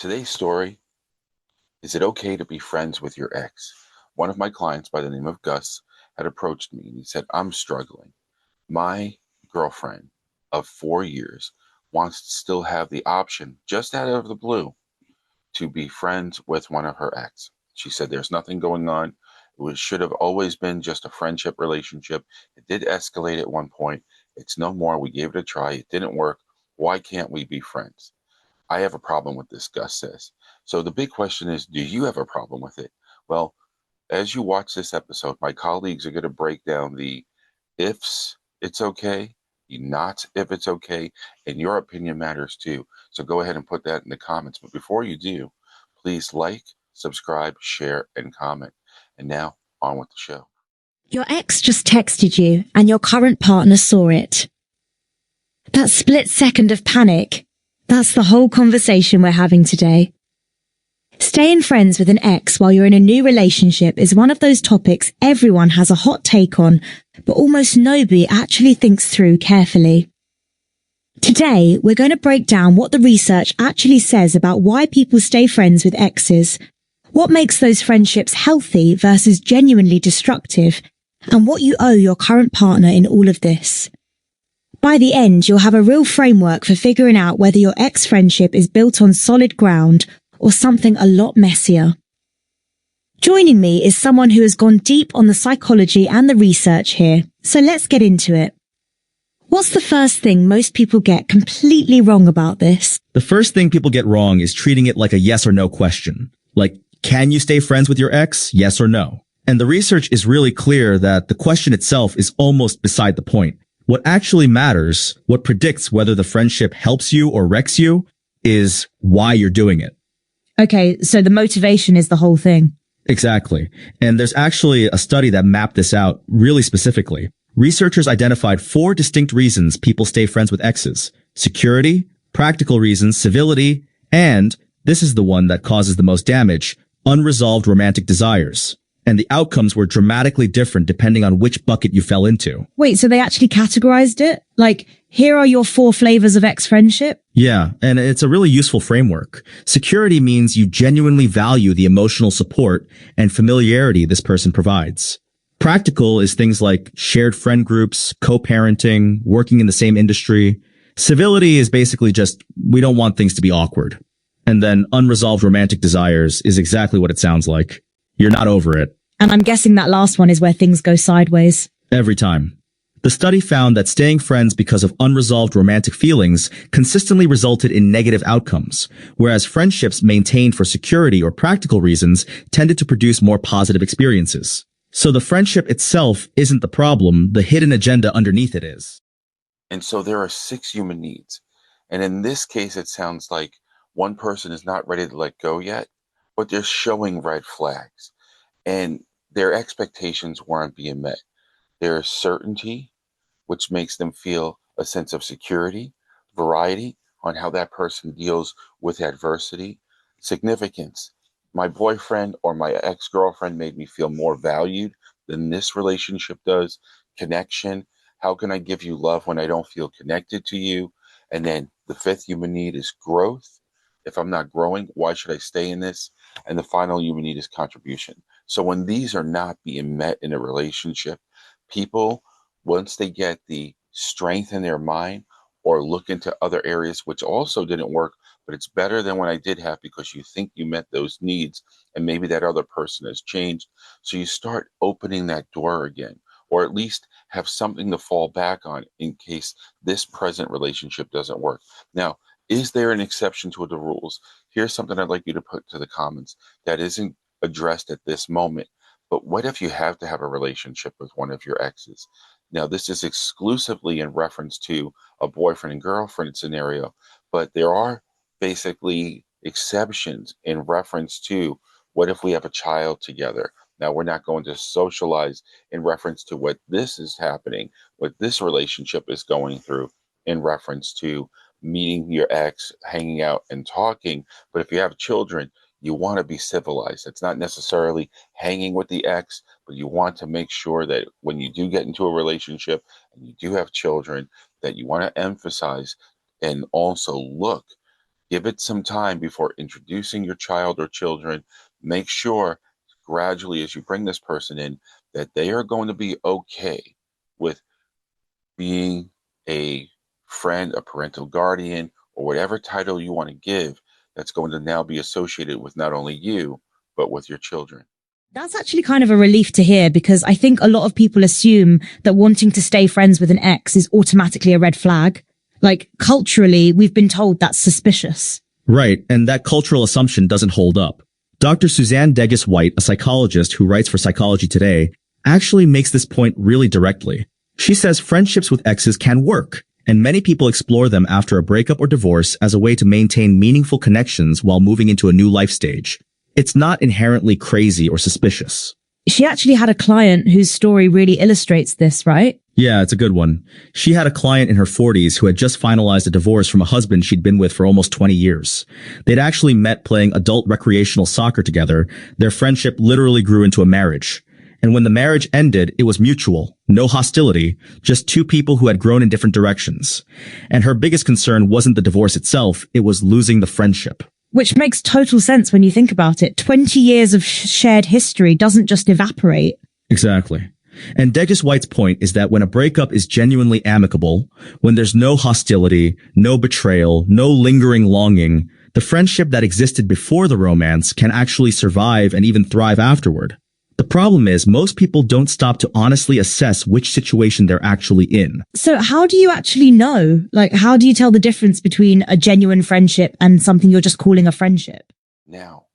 Today's story, is it okay to be friends with your ex? One of my clients by the name of Gus had approached me and he said, I'm struggling. My girlfriend of 4 years wants to still have the option, just out of the blue, to be friends with one of her ex. She said there's nothing going on. Should have always been just a friendship relationship. It did escalate at one point. It's no more. We gave it a try. It didn't work. Why can't we be friends? I have a problem with this, Gus says. So the big question is, do you have a problem with it? Well, as you watch this episode, my colleagues are going to break down the ifs it's okay, the nots if it's okay, and your opinion matters too. So go ahead and put that in the comments. But before you do, please like, subscribe, share, and comment. And now, on with the show. Your ex just texted you and your current partner saw it. That split second of panic, that's the whole conversation we're having today. Staying friends with an ex while you're in a new relationship is one of those topics everyone has a hot take on, but almost nobody actually thinks through carefully. Today, we're going to break down what the research actually says about why people stay friends with exes, what makes those friendships healthy versus genuinely destructive, and what you owe your current partner in all of this. By the end, you'll have a real framework for figuring out whether your ex-friendship is built on solid ground or something a lot messier. Joining me is someone who has gone deep on the psychology and the research here, so let's get into it. What's the first thing most people get completely wrong about this? The first thing people get wrong is treating it like a yes or no question. Like, can you stay friends with your ex? Yes or no? And the research is really clear that the question itself is almost beside the point. What actually matters, what predicts whether the friendship helps you or wrecks you, is why you're doing it. Okay, so the motivation is the whole thing. Exactly. And there's actually a study that mapped this out really specifically. Researchers identified 4 distinct reasons people stay friends with exes: security, practical reasons, civility, and, this is the one that causes the most damage, unresolved romantic desires. And the outcomes were dramatically different depending on which bucket you fell into. Wait, so they actually categorized it? Like, here are your 4 flavors of ex-friendship? Yeah, and it's a really useful framework. Security means you genuinely value the emotional support and familiarity this person provides. Practical is things like shared friend groups, co-parenting, working in the same industry. Civility is basically just, we don't want things to be awkward. And then unresolved romantic desires is exactly what it sounds like. You're not over it. And I'm guessing that last one is where things go sideways. Every time. The study found that staying friends because of unresolved romantic feelings consistently resulted in negative outcomes, whereas friendships maintained for security or practical reasons tended to produce more positive experiences. So the friendship itself isn't the problem, the hidden agenda underneath it is. And so there are 6 human needs. And in this case, it sounds like one person is not ready to let go yet, but they're showing red flags. And their expectations weren't being met. There is certainty, which makes them feel a sense of security, variety on how that person deals with adversity, significance. My boyfriend or my ex-girlfriend made me feel more valued than this relationship does. Connection. How can I give you love when I don't feel connected to you? And then the 5th human need is growth. If I'm not growing, why should I stay in this? And the final human need is contribution. So when these are not being met in a relationship, people, once they get the strength in their mind or look into other areas which also didn't work, but it's better than what I did have because you think you met those needs and maybe that other person has changed. So you start opening that door again, or at least have something to fall back on in case this present relationship doesn't work. Now, is there an exception to the rules? Here's something I'd like you to put to the comments that isn't addressed at this moment. But what if you have to have a relationship with one of your exes? Now, this is exclusively in reference to a boyfriend and girlfriend scenario, but there are basically exceptions in reference to what if we have a child together? Now, we're not going to socialize in reference to what this is happening, what this relationship is going through in reference to meeting your ex, hanging out and talking. But if you have children, you want to be civilized. It's not necessarily hanging with the ex, but you want to make sure that when you do get into a relationship and you do have children, that you want to emphasize and also look Give it some time before introducing your child or children. Make sure gradually as you bring this person in that they are going to be okay with being a friend, a parental guardian, or whatever title you want to give that's going to now be associated with not only you, but with your children. That's actually kind of a relief to hear because I think a lot of people assume that wanting to stay friends with an ex is automatically a red flag. Like culturally, we've been told that's suspicious. Right, and that cultural assumption doesn't hold up. Dr. Suzanne Degas-White, a psychologist who writes for Psychology Today, actually makes this point really directly. She says friendships with exes can work, and many people explore them after a breakup or divorce as a way to maintain meaningful connections while moving into a new life stage. It's not inherently crazy or suspicious. She actually had a client whose story really illustrates this, right? Yeah, it's a good one. She had a client in her 40s who had just finalized a divorce from a husband she'd been with for almost 20 years. They'd actually met playing adult recreational soccer together. Their friendship literally grew into a marriage. And when the marriage ended, it was mutual, no hostility, just two people who had grown in different directions. And her biggest concern wasn't the divorce itself, it was losing the friendship. Which makes total sense when you think about it. 20 years of shared history doesn't just evaporate. Exactly. And Degas-White's point is that when a breakup is genuinely amicable, when there's no hostility, no betrayal, no lingering longing, the friendship that existed before the romance can actually survive and even thrive afterward. The problem is most people don't stop to honestly assess which situation they're actually in. So how do you actually know? Like, how do you tell the difference between a genuine friendship and something you're just calling a friendship? Now,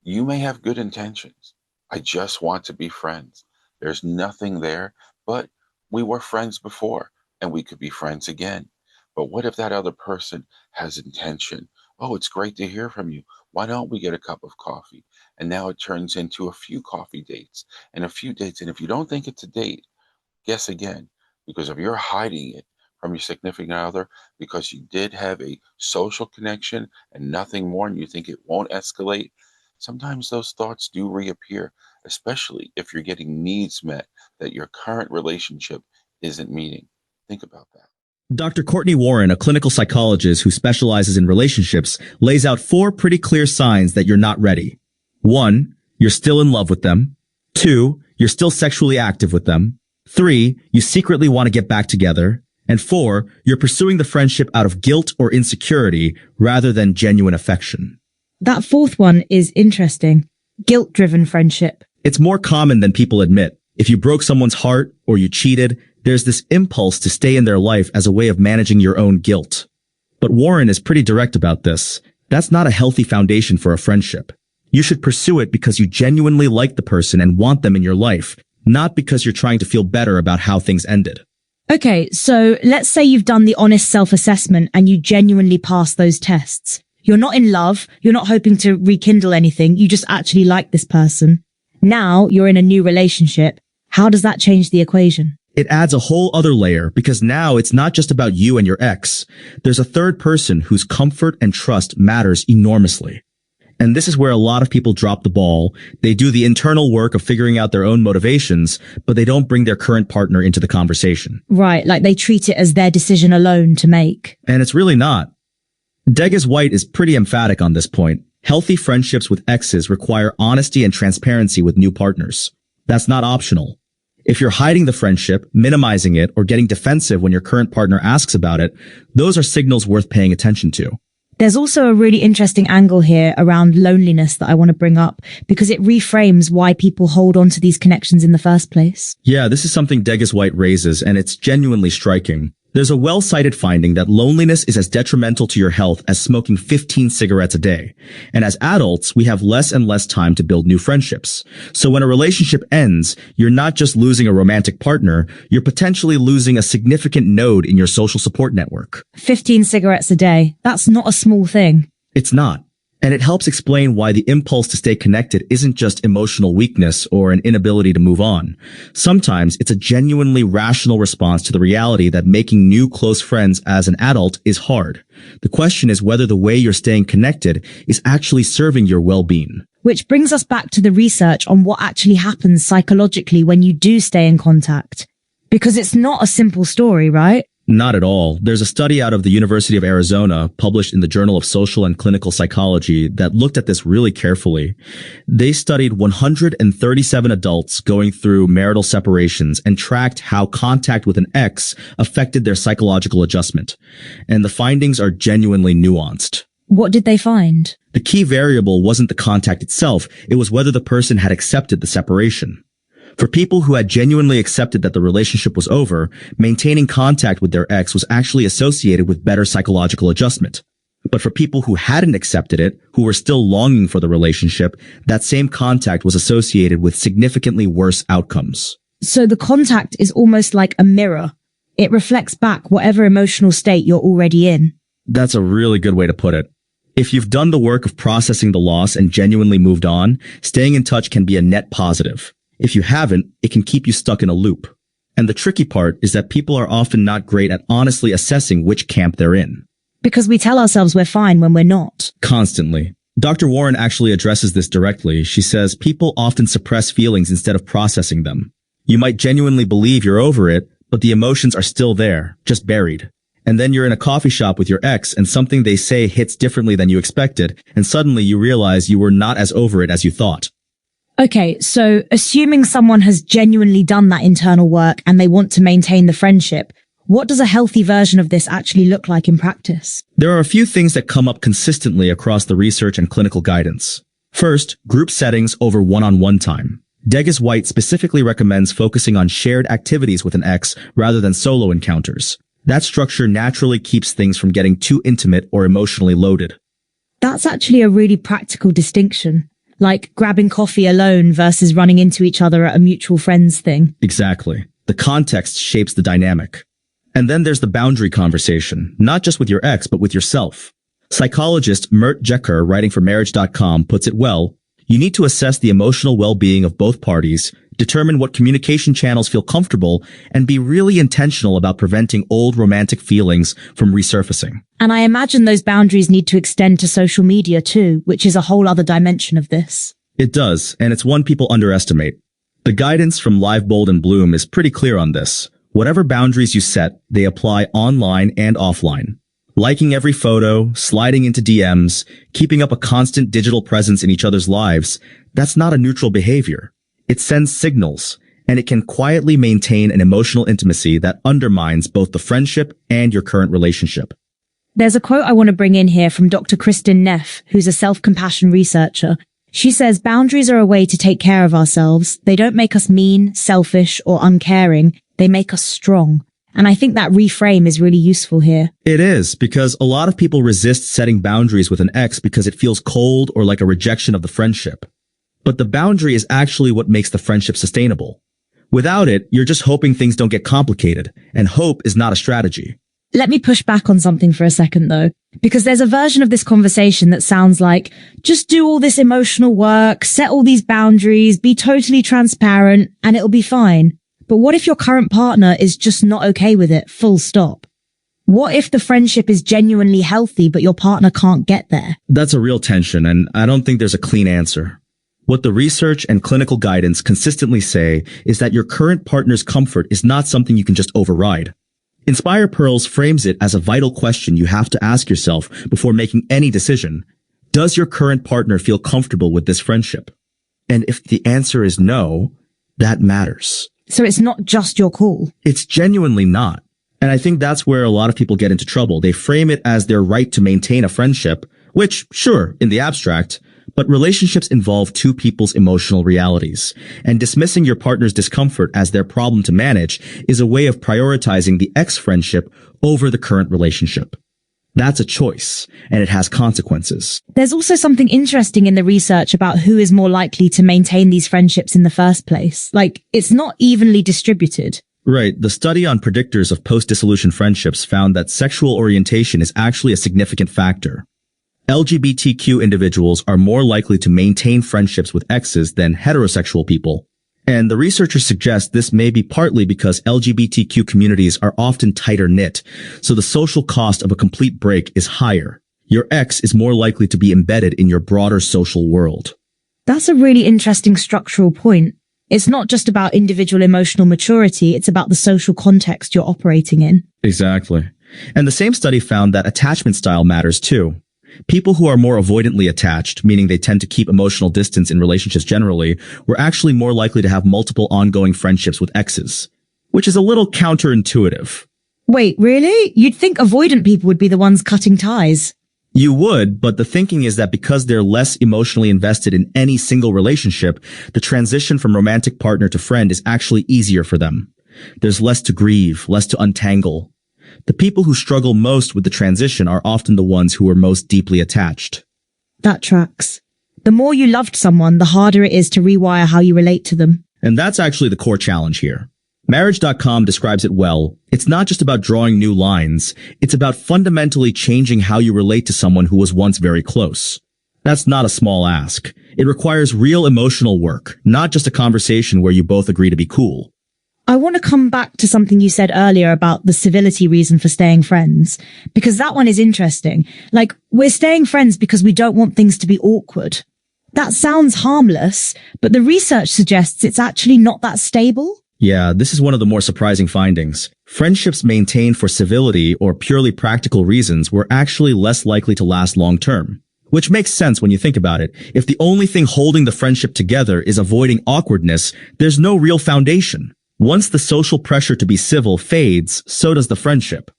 you may have good intentions. I just want to be friends. There's nothing there, but we were friends before and we could be friends again. But what if that other person has intention? Oh, it's great to hear from you. Why don't we get a cup of coffee? And now it turns into a few coffee dates and a few dates. And if you don't think it's a date, guess again, because if you're hiding it from your significant other because you did have a social connection and nothing more, and you think it won't escalate, sometimes those thoughts do reappear, especially if you're getting needs met that your current relationship isn't meeting. Think about that. Dr. Courtney Warren, a clinical psychologist who specializes in relationships, lays out 4 pretty clear signs that you're not ready. 1, you're still in love with them. 2, you're still sexually active with them. 3, you secretly want to get back together. And 4, you're pursuing the friendship out of guilt or insecurity rather than genuine affection. That fourth one is interesting. Guilt-driven friendship. It's more common than people admit. If you broke someone's heart or you cheated, there's this impulse to stay in their life as a way of managing your own guilt. But Warren is pretty direct about this. That's not a healthy foundation for a friendship. You should pursue it because you genuinely like the person and want them in your life, not because you're trying to feel better about how things ended. Okay, so let's say you've done the honest self-assessment and you genuinely pass those tests. You're not in love, you're not hoping to rekindle anything, you just actually like this person. Now you're in a new relationship. How does that change the equation? It adds a whole other layer because now it's not just about you and your ex. There's a third person whose comfort and trust matters enormously. And this is where a lot of people drop the ball. They do the internal work of figuring out their own motivations, but they don't bring their current partner into the conversation. Right, like they treat it as their decision alone to make. And it's really not. Degas-White is pretty emphatic on this point. Healthy friendships with exes require honesty and transparency with new partners. That's not optional. If you're hiding the friendship, minimizing it, or getting defensive when your current partner asks about it, those are signals worth paying attention to. There's also a really interesting angle here around loneliness that I want to bring up because it reframes why people hold on to these connections in the first place. Yeah, this is something Degas-White raises, and it's genuinely striking. There's a well-cited finding that loneliness is as detrimental to your health as smoking 15 cigarettes a day. And as adults, we have less and less time to build new friendships. So when a relationship ends, you're not just losing a romantic partner, you're potentially losing a significant node in your social support network. 15 cigarettes a day. That's not a small thing. It's not. And it helps explain why the impulse to stay connected isn't just emotional weakness or an inability to move on. Sometimes it's a genuinely rational response to the reality that making new close friends as an adult is hard. The question is whether the way you're staying connected is actually serving your well-being. Which brings us back to the research on what actually happens psychologically when you do stay in contact. Because it's not a simple story, right? Not at all. There's a study out of the University of Arizona published in the Journal of Social and Clinical Psychology that looked at this really carefully. They studied 137 adults going through marital separations and tracked how contact with an ex affected their psychological adjustment. And the findings are genuinely nuanced. What did they find? The key variable wasn't the contact itself, it was whether the person had accepted the separation. For people who had genuinely accepted that the relationship was over, maintaining contact with their ex was actually associated with better psychological adjustment. But for people who hadn't accepted it, who were still longing for the relationship, that same contact was associated with significantly worse outcomes. So the contact is almost like a mirror. It reflects back whatever emotional state you're already in. That's a really good way to put it. If you've done the work of processing the loss and genuinely moved on, staying in touch can be a net positive. If you haven't, it can keep you stuck in a loop. And the tricky part is that people are often not great at honestly assessing which camp they're in. Because we tell ourselves we're fine when we're not. Constantly. Dr. Warren actually addresses this directly. She says people often suppress feelings instead of processing them. You might genuinely believe you're over it, but the emotions are still there, just buried. And then you're in a coffee shop with your ex and something they say hits differently than you expected, and suddenly you realize you were not as over it as you thought. Okay, so assuming someone has genuinely done that internal work and they want to maintain the friendship, what does a healthy version of this actually look like in practice? There are a few things that come up consistently across the research and clinical guidance. First, group settings over one-on-one time. Degas White specifically recommends focusing on shared activities with an ex rather than solo encounters. That structure naturally keeps things from getting too intimate or emotionally loaded. That's actually a really practical distinction. Like grabbing coffee alone versus running into each other at a mutual friends thing. Exactly. The context shapes the dynamic. And then there's the boundary conversation, not just with your ex, but with yourself. Psychologist Mert Jeker, writing for Marriage.com, puts it well. You need to assess the emotional well-being of both parties, determine what communication channels feel comfortable, and be really intentional about preventing old romantic feelings from resurfacing. And I imagine those boundaries need to extend to social media too, which is a whole other dimension of this. It does, and it's one people underestimate. The guidance from Live, Bold, and Bloom is pretty clear on this. Whatever boundaries you set, they apply online and offline. Liking every photo, sliding into DMs, keeping up a constant digital presence in each other's lives, that's not a neutral behavior. It sends signals, and it can quietly maintain an emotional intimacy that undermines both the friendship and your current relationship. There's a quote I want to bring in here from Dr. Kristin Neff, who's a self-compassion researcher. She says boundaries are a way to take care of ourselves. They don't make us mean, selfish, or uncaring. They make us strong. And I think that reframe is really useful here. It is, because a lot of people resist setting boundaries with an ex because it feels cold or like a rejection of the friendship. But the boundary is actually what makes the friendship sustainable. Without it, you're just hoping things don't get complicated, and hope is not a strategy. Let me push back on something for a second though, because there's a version of this conversation that sounds like, just do all this emotional work, set all these boundaries, be totally transparent, and it'll be fine. But what if your current partner is just not okay with it, full stop? What if the friendship is genuinely healthy, but your partner can't get there? That's a real tension, and I don't think there's a clean answer. What the research and clinical guidance consistently say is that your current partner's comfort is not something you can just override. Inspire Pearls frames it as a vital question you have to ask yourself before making any decision. Does your current partner feel comfortable with this friendship? And if the answer is no, that matters. So it's not just your call. It's genuinely not. And I think that's where a lot of people get into trouble. They frame it as their right to maintain a friendship, which, sure, in the abstract, but relationships involve two people's emotional realities. And dismissing your partner's discomfort as their problem to manage is a way of prioritizing the ex-friendship over the current relationship. That's a choice, and it has consequences. There's also something interesting in the research about who is more likely to maintain these friendships in the first place. Like, it's not evenly distributed. Right. The study on predictors of post-dissolution friendships found that sexual orientation is actually a significant factor. LGBTQ individuals are more likely to maintain friendships with exes than heterosexual people. And the researchers suggest this may be partly because LGBTQ communities are often tighter knit, so the social cost of a complete break is higher. Your ex is more likely to be embedded in your broader social world. That's a really interesting structural point. It's not just about individual emotional maturity, it's about the social context you're operating in. Exactly. And the same study found that attachment style matters too. People who are more avoidantly attached, meaning they tend to keep emotional distance in relationships generally, were actually more likely to have multiple ongoing friendships with exes, which is a little counterintuitive. Wait, really? You'd think avoidant people would be the ones cutting ties. You would, but the thinking is that because they're less emotionally invested in any single relationship, the transition from romantic partner to friend is actually easier for them. There's less to grieve, less to untangle. The people who struggle most with the transition are often the ones who are most deeply attached. That tracks. The more you loved someone, the harder it is to rewire how you relate to them. And that's actually the core challenge here. Marriage.com describes it well. It's not just about drawing new lines. It's about fundamentally changing how you relate to someone who was once very close. That's not a small ask. It requires real emotional work, not just a conversation where you both agree to be cool. I want to come back to something you said earlier about the civility reason for staying friends, because that one is interesting. Like, we're staying friends because we don't want things to be awkward. That sounds harmless, but the research suggests it's actually not that stable. Yeah, this is one of the more surprising findings. Friendships maintained for civility or purely practical reasons were actually less likely to last long term. Which makes sense when you think about it. If the only thing holding the friendship together is avoiding awkwardness, there's no real foundation. Once the social pressure to be civil fades, so does the friendship.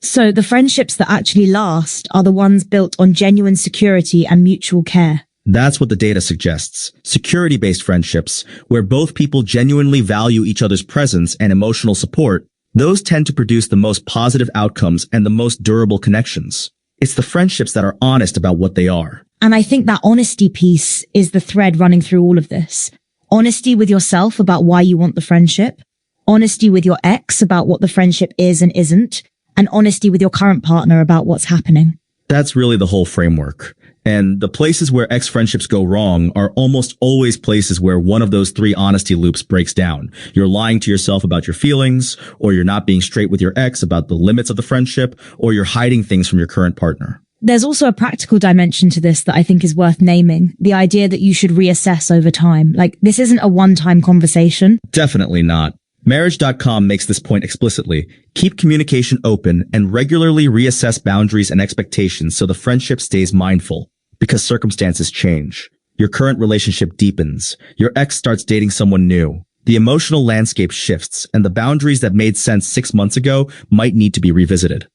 So the friendships that actually last are the ones built on genuine security and mutual care. That's what the data suggests. Security-based friendships, where both people genuinely value each other's presence and emotional support, those tend to produce the most positive outcomes and the most durable connections. It's the friendships that are honest about what they are. And I think that honesty piece is the thread running through all of this. Honesty with yourself about why you want the friendship. Honesty with your ex about what the friendship is and isn't. And honesty with your current partner about what's happening. That's really the whole framework. And the places where ex-friendships go wrong are almost always places where one of those three honesty loops breaks down. You're lying to yourself about your feelings, or you're not being straight with your ex about the limits of the friendship, or you're hiding things from your current partner. There's also a practical dimension to this that I think is worth naming. The idea that you should reassess over time. Like, this isn't a one-time conversation. Definitely not. Marriage.com makes this point explicitly. Keep communication open and regularly reassess boundaries and expectations so the friendship stays mindful. Because circumstances change. Your current relationship deepens. Your ex starts dating someone new. The emotional landscape shifts, and the boundaries that made sense 6 months ago might need to be revisited.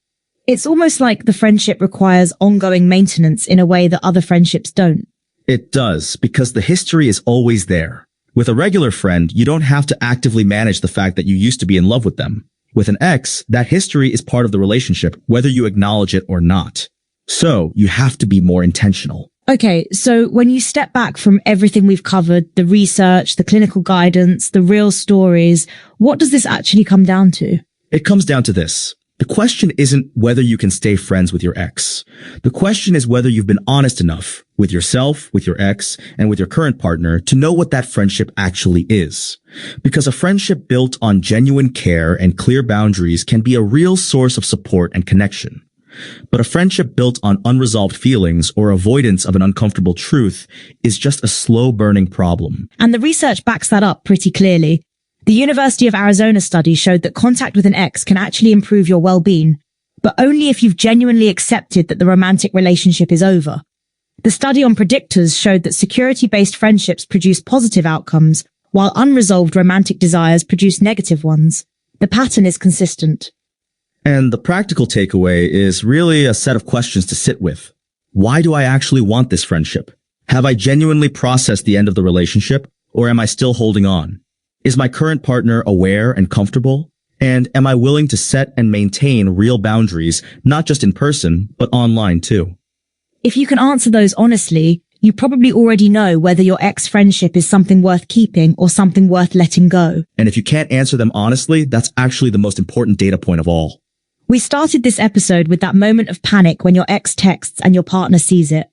It's almost like the friendship requires ongoing maintenance in a way that other friendships don't. It does, because the history is always there. With a regular friend, you don't have to actively manage the fact that you used to be in love with them. With an ex, that history is part of the relationship, whether you acknowledge it or not. So, you have to be more intentional. Okay, so when you step back from everything we've covered, the research, the clinical guidance, the real stories, what does this actually come down to? It comes down to this. The question isn't whether you can stay friends with your ex. The question is whether you've been honest enough with yourself, with your ex, and with your current partner to know what that friendship actually is. Because a friendship built on genuine care and clear boundaries can be a real source of support and connection. But a friendship built on unresolved feelings or avoidance of an uncomfortable truth is just a slow-burning problem. And the research backs that up pretty clearly. The University of Arizona study showed that contact with an ex can actually improve your well-being, but only if you've genuinely accepted that the romantic relationship is over. The study on predictors showed that security-based friendships produce positive outcomes, while unresolved romantic desires produce negative ones. The pattern is consistent. And the practical takeaway is really a set of questions to sit with. Why do I actually want this friendship? Have I genuinely processed the end of the relationship, or am I still holding on? Is my current partner aware and comfortable? And am I willing to set and maintain real boundaries, not just in person, but online too? If you can answer those honestly, you probably already know whether your ex-friendship is something worth keeping or something worth letting go. And if you can't answer them honestly, that's actually the most important data point of all. We started this episode with that moment of panic when your ex texts and your partner sees it.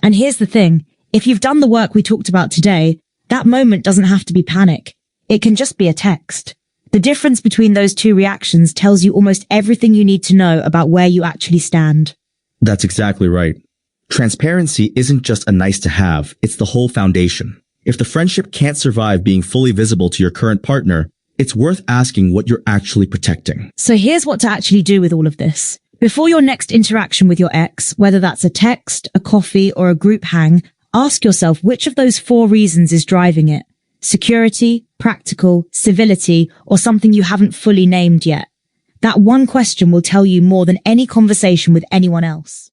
And here's the thing. If you've done the work we talked about today, that moment doesn't have to be panic. It can just be a text. The difference between those two reactions tells you almost everything you need to know about where you actually stand. That's exactly right. Transparency isn't just a nice to have, it's the whole foundation. If the friendship can't survive being fully visible to your current partner, it's worth asking what you're actually protecting. So here's what to actually do with all of this. Before your next interaction with your ex, whether that's a text, a coffee, or a group hang, ask yourself which of those 4 reasons is driving it. Security, practical, civility, or something you haven't fully named yet. That one question will tell you more than any conversation with anyone else.